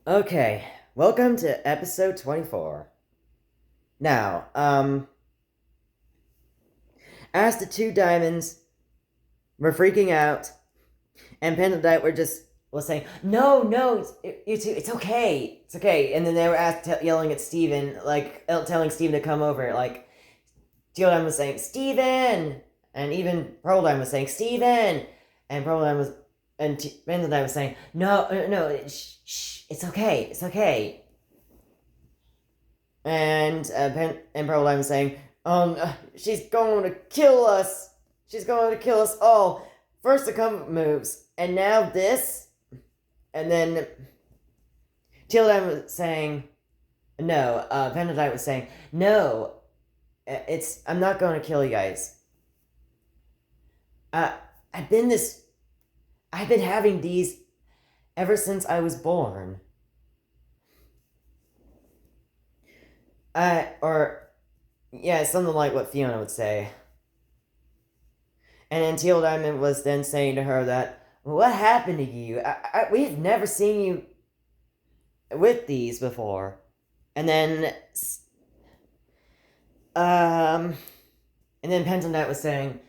Okay, welcome to episode 24. Now, as the two diamonds were freaking out, and Pendledite was saying, "No, no, you two, it's okay." And then they were yelling at Steven, like telling Steven to come over. Like Teal was saying, "Steven!" and even Pearl was saying, "Steven!" and Pendledite was saying, "No, no, shh, it's okay, it's okay." And Pearl was saying, she's going to kill us. She's going to kill us all. First the comfort moves, and now this. And then Teal was saying, no. Pendledite was saying, no. I'm not going to kill you guys. Uh, I've been this. I've been having these ever since I was born. Yeah, something like what Fiona would say. And then Teal Diamond was then saying to her that, what happened to you? We've never seen you with these before. And then, and then Pendledite was saying,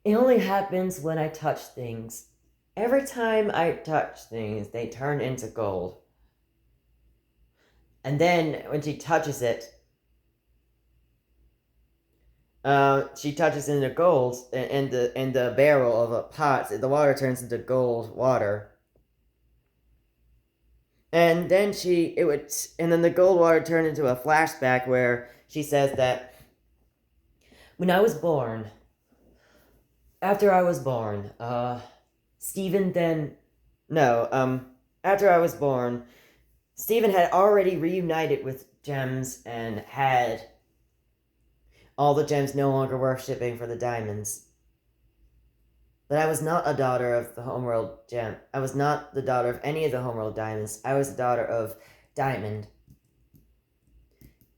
it only happens when I touch things. Every time I touch things, they turn into gold. And then when she touches it, she touches into gold in the barrel of a pot. The water turns into gold water. And then the gold water turned into a flashback where she says that when I was born, after I was born, Steven then, no, after I was born, Steven had already reunited with gems and had all the gems no longer worshipping for the diamonds. But I was not a daughter of the Homeworld Gem. I was not the daughter of any of the Homeworld Diamonds. I was the daughter of Diamond.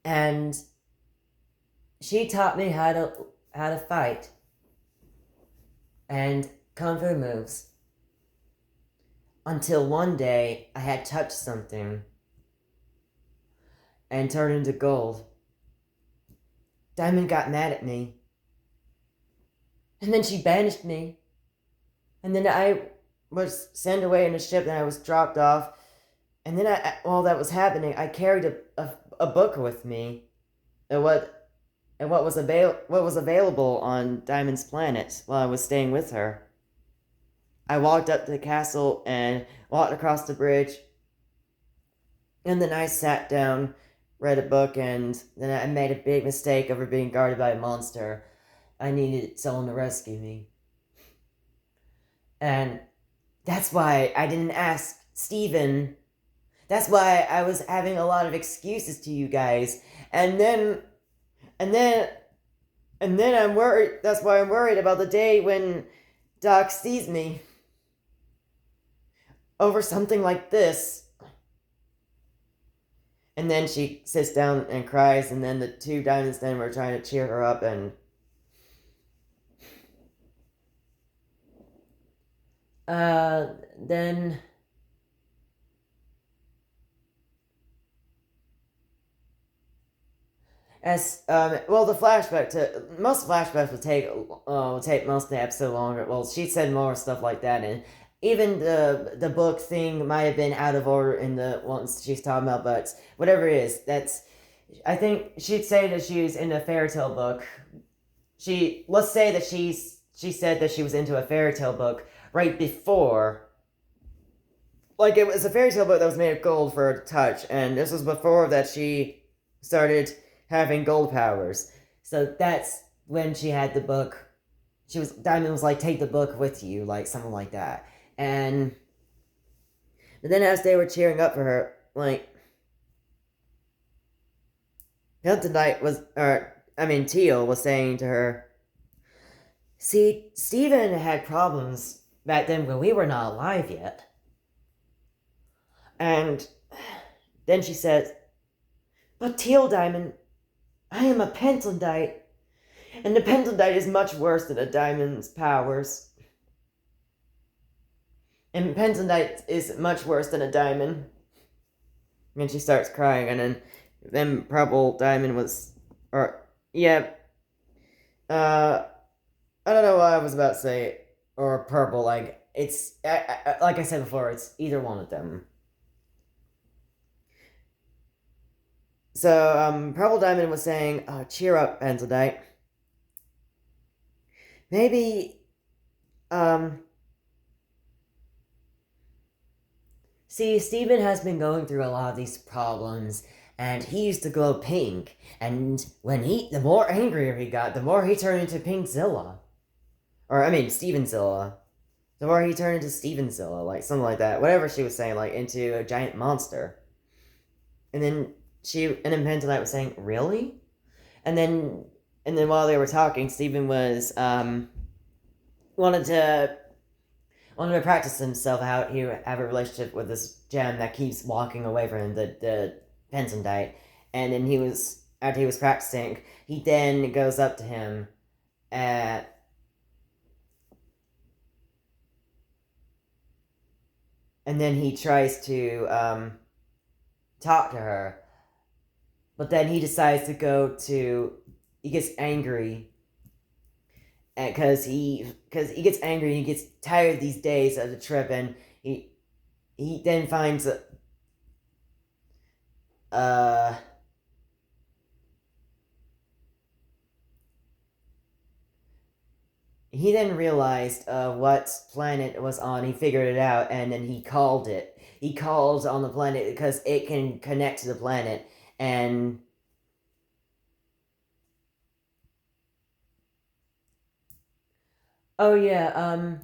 And she taught me how to fight and kung fu moves. Until one day I had touched something and turned into gold. Diamond got mad at me. And then she banished me. And then I was sent away in a ship and I was dropped off. And then while that was happening, I carried a book with me. What was available on Diamond's planet while I was staying with her. I walked up to the castle and walked across the bridge. And then I sat down, read a book, and then I made a big mistake over being guarded by a monster. I needed someone to rescue me. And that's why I didn't ask Steven. That's why I was having a lot of excuses to you guys. And then I'm worried. That's why I'm worried about the day when Doc sees me over something like this. And then she sits down and cries, and then the two diamonds then were trying to cheer her up, and then the flashback to most flashbacks will take most of the episode longer. Well, she said more stuff like that, and even the book thing might have been out of order in the ones she's talking about, but whatever it is, I think she'd say that she was in a fairy tale book. Let's say that she said that she was into a fairy tale book right before. Like, it was a fairy tale book that was made of gold for her to touch, and this was before that she started having gold powers. So that's when she had the book. Diamond was like, take the book with you, like something like that. But then as they were cheering up for her, like, Teal was saying to her, see, Steven had problems back then when we were not alive yet. And then she said, but Teal Diamond, I am a Pentlandite, and the Pentlandite is much worse than a diamond's powers. And Pentlandite is much worse than a diamond. And she starts crying, and then Purple Diamond was, or yeah, uh, I don't know what I was about to say, or Purple. Like it's like I said before, it's either one of them. So Purple Diamond was saying, oh, "Cheer up, Penseldite. Maybe um." See, Steven has been going through a lot of these problems, and he used to glow pink, and the more angrier he got, the more he turned into Pinkzilla. Or, I mean, Stevenzilla. The more he turned into Stevenzilla, like, something like that. Whatever she was saying, like, into a giant monster. And then Pentanite was saying, really? And then, while they were talking, Steven was, wanted to practice himself how he would have a relationship with this gem that keeps walking away from him, the Pensondite. And then after he was practicing, he then goes up to him and then he tries to talk to her. But then he decides to he gets angry because he gets angry and he gets tired these days of the trip, and he then finds he then realized what planet it was on. He figured it out, and then he called it. He called on the planet because it can connect to the planet, and oh yeah,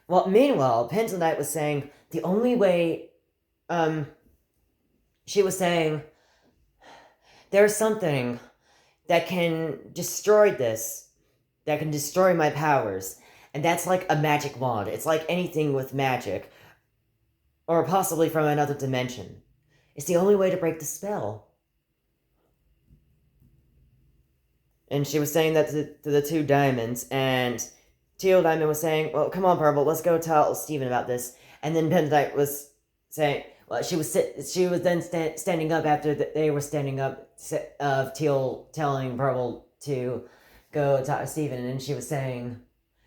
well, meanwhile, Pentanite was saying the only way, she was saying, there's something that can destroy that can destroy my powers, and that's like a magic wand. It's like anything with magic, or possibly from another dimension. It's the only way to break the spell. And she was saying that to the two diamonds, and Teal Diamond was saying, well, come on, Purple, let's go tell Steven about this. And then Pentanite was saying, well, she was then standing up after they were standing up, of Teal telling Purple to go talk to Steven, and she was saying,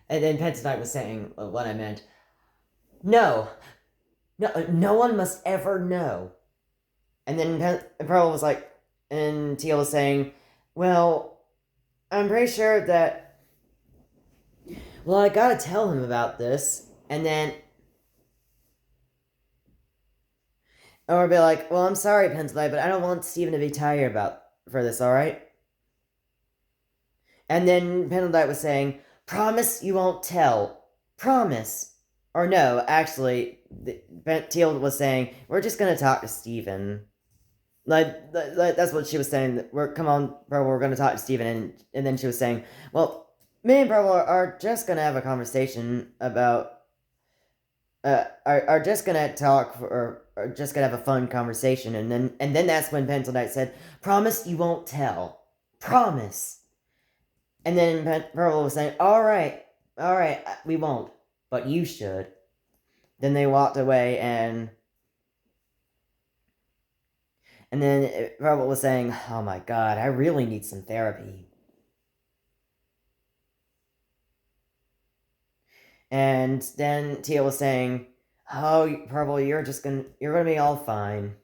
and then Pentanite was saying what I meant. No, no one must ever know. And then Purple was like, and Teal was saying, well, I'm pretty sure that, well, I gotta tell him about this. And then, or be like, well, I'm sorry, Pentanite, but I don't want Steven to be tired for this, alright? And then Pentanite was saying, promise you won't tell. Promise. Or no, actually, Teal was saying, we're just gonna talk to Steven. Like that's what she was saying. Come on, bro, we're gonna talk to Steven, and then she was saying, well, me and bro are just gonna have a conversation about are just gonna talk or are just gonna have a fun conversation, and then that's when Pentanite said, promise you won't tell. Promise. And then Purple was saying, alright, we won't, but you should. Then they walked away, and then Purple was saying, oh my god, I really need some therapy. And then Teal was saying, oh, Purple, you're gonna be all fine.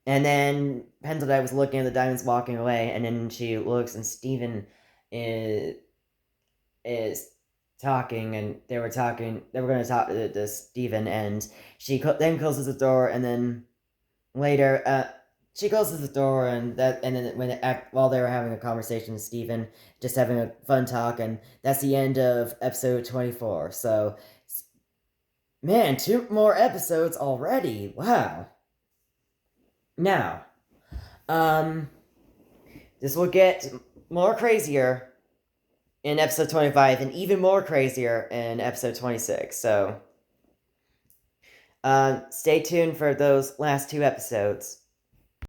And then Pentanite was looking at the diamonds walking away, and then she looks, and Steven is talking, and they were going to talk to Steven, and she then closes the door, and then later, she closes the door, and then while they were having a conversation with Steven, just having a fun talk, and that's the end of episode 24. So, man, 2 more episodes already. Wow. Now, this will get more crazier in episode 25, and even more crazier in episode 26. So, stay tuned for those last 2 episodes.